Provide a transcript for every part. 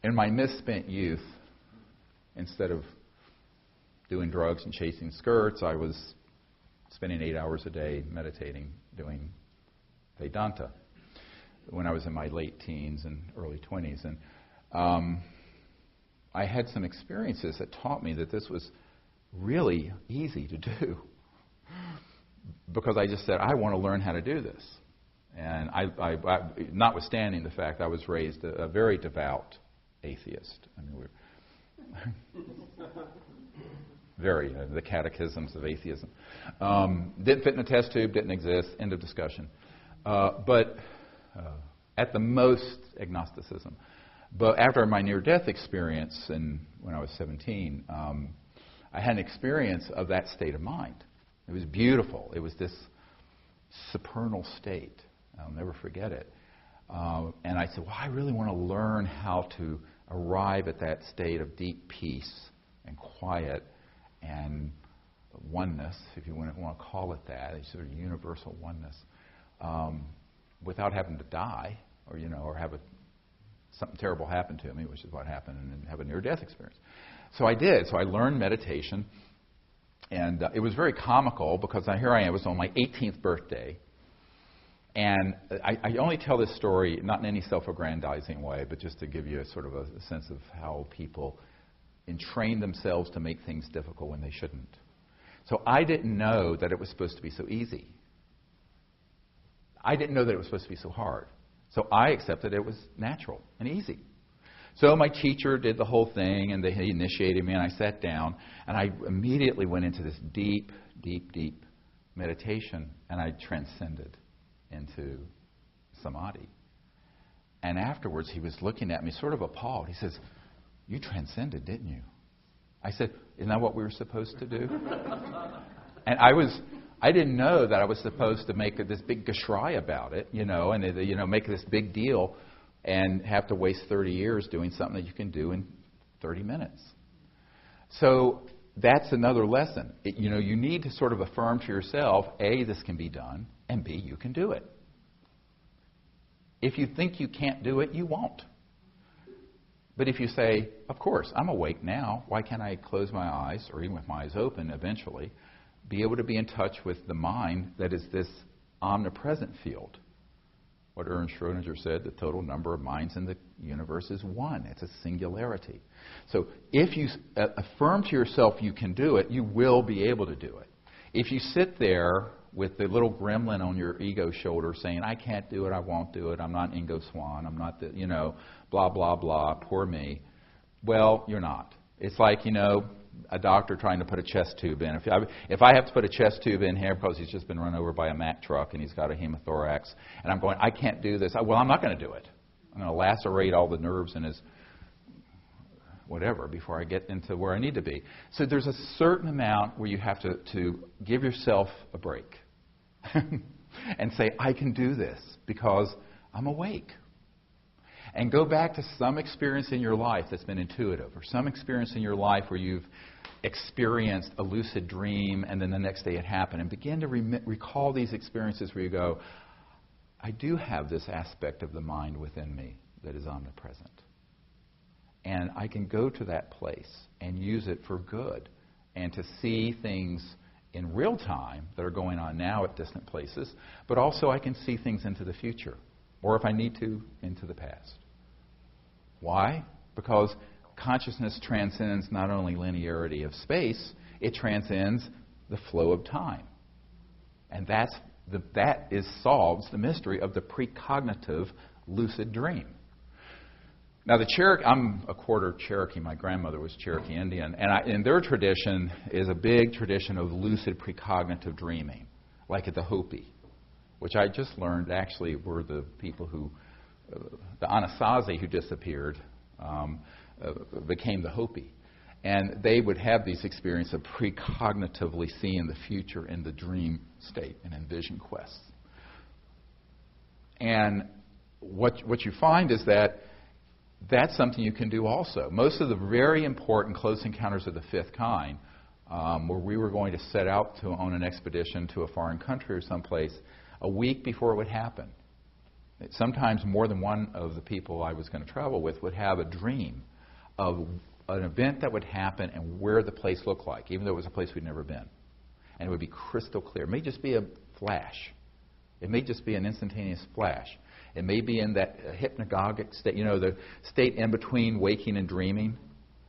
in my misspent youth, instead of doing drugs and chasing skirts, I was spending 8 hours a day meditating, doing Vedanta when I was in my late teens and early 20s. And I had some experiences that taught me that this was really easy to do, because I just said, I want to learn how to do this. And I notwithstanding the fact I was raised a very devout atheist. I mean, we're the catechisms of atheism. Didn't fit in a test tube, didn't exist, end of discussion. But at the most, agnosticism. But after my near-death experience when I was 17, I had an experience of that state of mind. It was beautiful. It was this supernal state. I'll never forget it. And I said, well, I really want to learn how to arrive at that state of deep peace and quiet and oneness, if you want to call it that, a sort of universal oneness, without having to die or have something terrible happen to me, which is what happened, and then have a near-death experience. So I did. So I learned meditation, and it was very comical because here I am. It was on my 18th birthday. And I only tell this story not in any self-aggrandizing way, but just to give you a sort of a sense of how people entrain themselves to make things difficult when they shouldn't. So I didn't know that it was supposed to be so easy. I didn't know that it was supposed to be so hard. So I accepted it was natural and easy. So my teacher did the whole thing, and he initiated me, and I sat down, and I immediately went into this deep, deep, deep meditation, and I transcended into samadhi. And afterwards, he was looking at me sort of appalled. He says, you transcended, didn't you? I said, isn't that what we were supposed to do? And I didn't know that I was supposed to make this big gashrai about it, and make this big deal and have to waste 30 years doing something that you can do in 30 minutes. So that's another lesson. You need to sort of affirm to yourself, A, this can be done, and B, you can do it. If you think you can't do it, you won't. But if you say, of course, I'm awake now, why can't I close my eyes, or even with my eyes open eventually, be able to be in touch with the mind that is this omnipresent field? What Ernst Schrödinger said, the total number of minds in the universe is one. It's a singularity. So if you affirm to yourself you can do it, you will be able to do it. If you sit there with the little gremlin on your ego shoulder saying, I can't do it, I won't do it, I'm not Ingo Swann, I'm not blah, blah, blah, poor me. Well, you're not. It's like, a doctor trying to put a chest tube in. If I have to put a chest tube in here because he's just been run over by a Mack truck and he's got a hemothorax, and I'm going, I can't do this. Well, I'm not going to do it. I'm going to lacerate all the nerves in his whatever before I get into where I need to be. So there's a certain amount where you have to give yourself a break and say, I can do this because I'm awake. And go back to some experience in your life that's been intuitive, or some experience in your life where you've experienced a lucid dream and then the next day it happened, and begin to recall these experiences where you go, I do have this aspect of the mind within me that is omnipresent. And I can go to that place and use it for good and to see things in real time that are going on now at distant places, but also I can see things into the future, or if I need to, into the past. Why? Because consciousness transcends not only linearity of space, it transcends the flow of time. And that solves the mystery of the precognitive lucid dream. Now, I'm a quarter Cherokee. My grandmother was Cherokee Indian. And their tradition is a big tradition of lucid precognitive dreaming, like at the Hopi, which I just learned actually were the people who, the Anasazi who disappeared, became the Hopi. And they would have these experiences of precognitively seeing the future in the dream state and in vision quests. And what you find is that that's something you can do also. Most of the very important close encounters of the fifth kind, where we were going to set out on an expedition to a foreign country or someplace, a week before it would happen, Sometimes more than one of the people I was going to travel with would have a dream of an event that would happen and where the place looked like, even though it was a place we'd never been. And it would be crystal clear. It may just be a flash. It may just be an instantaneous flash. It may be in that hypnagogic state, the state in between waking and dreaming.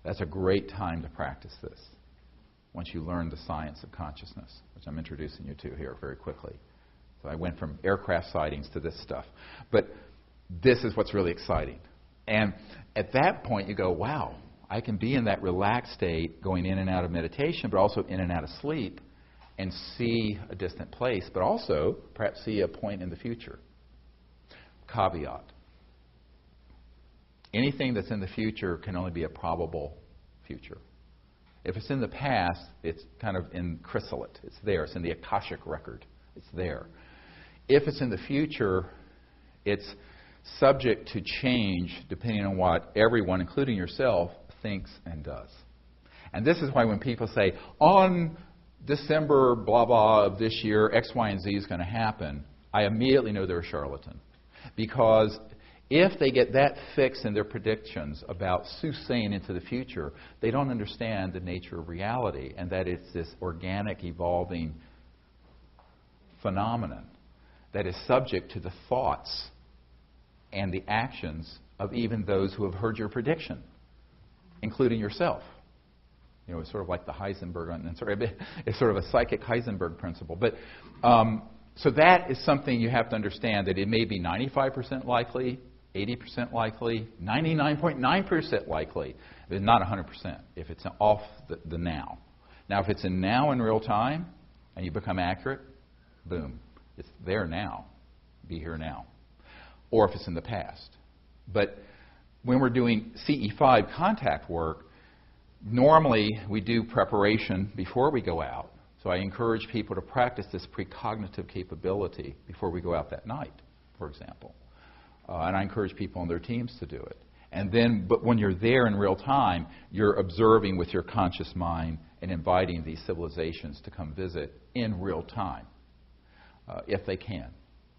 That's a great time to practice this once you learn the science of consciousness, which I'm introducing you to here very quickly. So I went from aircraft sightings to this stuff. But this is what's really exciting. And at that point, you go, wow, I can be in that relaxed state, going in and out of meditation, but also in and out of sleep, and see a distant place, but also perhaps see a point in the future. Caveat. Anything that's in the future can only be a probable future. If it's in the past, it's kind of in chrysalid. It's there. It's in the Akashic record. It's there. If it's in the future, it's subject to change depending on what everyone, including yourself, thinks and does. And this is why when people say, on December blah blah of this year, X, Y, and Z is going to happen, I immediately know they're a charlatan. Because if they get that fixed in their predictions about soothsaying into the future, they don't understand the nature of reality and that it's this organic, evolving phenomenon that is subject to the thoughts and the actions of even those who have heard your prediction, including yourself. It's sort of like the Heisenberg, it's sort of a psychic Heisenberg principle. But so that is something you have to understand, that it may be 95% likely, 80% likely, 99.9% likely, but not 100% if it's off the now. Now, if it's in now in real time and you become accurate, boom, it's there now. Be here now. Or if it's in the past. But when we're doing CE5 contact work, normally we do preparation before we go out. So I encourage people to practice this precognitive capability before we go out that night, for example. And I encourage people on their teams to do it. And then, but when you're there in real time, you're observing with your conscious mind and inviting these civilizations to come visit in real time, if they can,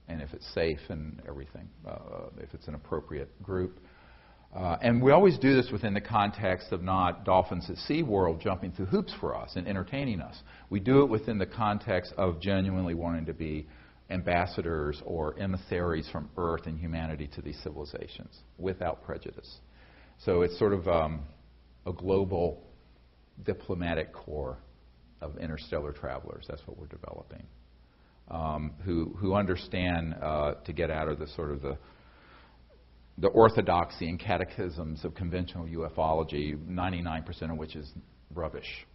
and if it's safe and everything, if it's an appropriate group. And we always do this within the context of not dolphins at SeaWorld jumping through hoops for us and entertaining us. We do it within the context of genuinely wanting to be ambassadors or emissaries from Earth and humanity to these civilizations without prejudice. So it's sort of a global diplomatic corps of interstellar travelers. That's what we're developing, who understand to get out of the sort of the orthodoxy and catechisms of conventional ufology, 99% of which is rubbish,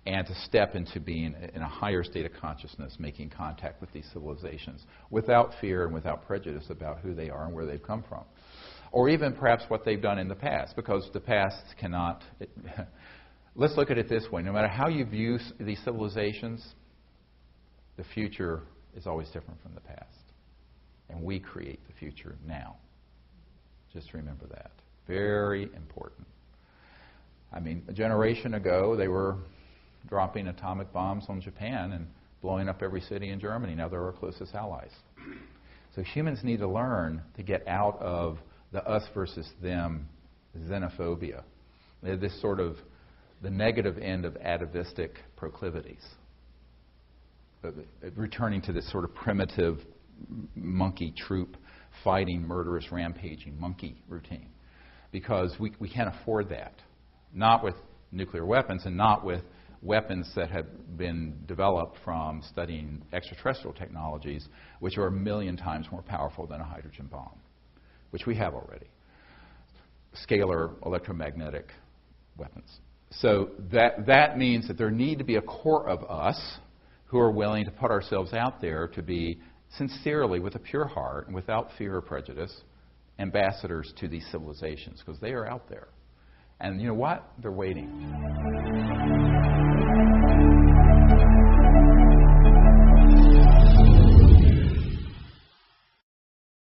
and to step into being in a higher state of consciousness, making contact with these civilizations without fear and without prejudice about who they are and where they've come from. Or even perhaps what they've done in the past, because the past cannot... Let's look at it this way. No matter how you view these civilizations, the future is always different from the past. And we create the future now. Just remember that. Very important. I mean, a generation ago, they were dropping atomic bombs on Japan and blowing up every city in Germany. Now they're our closest allies. So humans need to learn to get out of the us versus them xenophobia. This sort of the negative end of atavistic proclivities. Returning to this sort of primitive monkey troop fighting, murderous, rampaging monkey routine. Because we can't afford that. Not with nuclear weapons and not with weapons that have been developed from studying extraterrestrial technologies, which are 1 million times more powerful than a hydrogen bomb, which we have already. Scalar electromagnetic weapons. So that means that there need to be a core of us who are willing to put ourselves out there to be sincerely, with a pure heart, and without fear or prejudice, ambassadors to these civilizations, because they are out there. And you know what? They're waiting.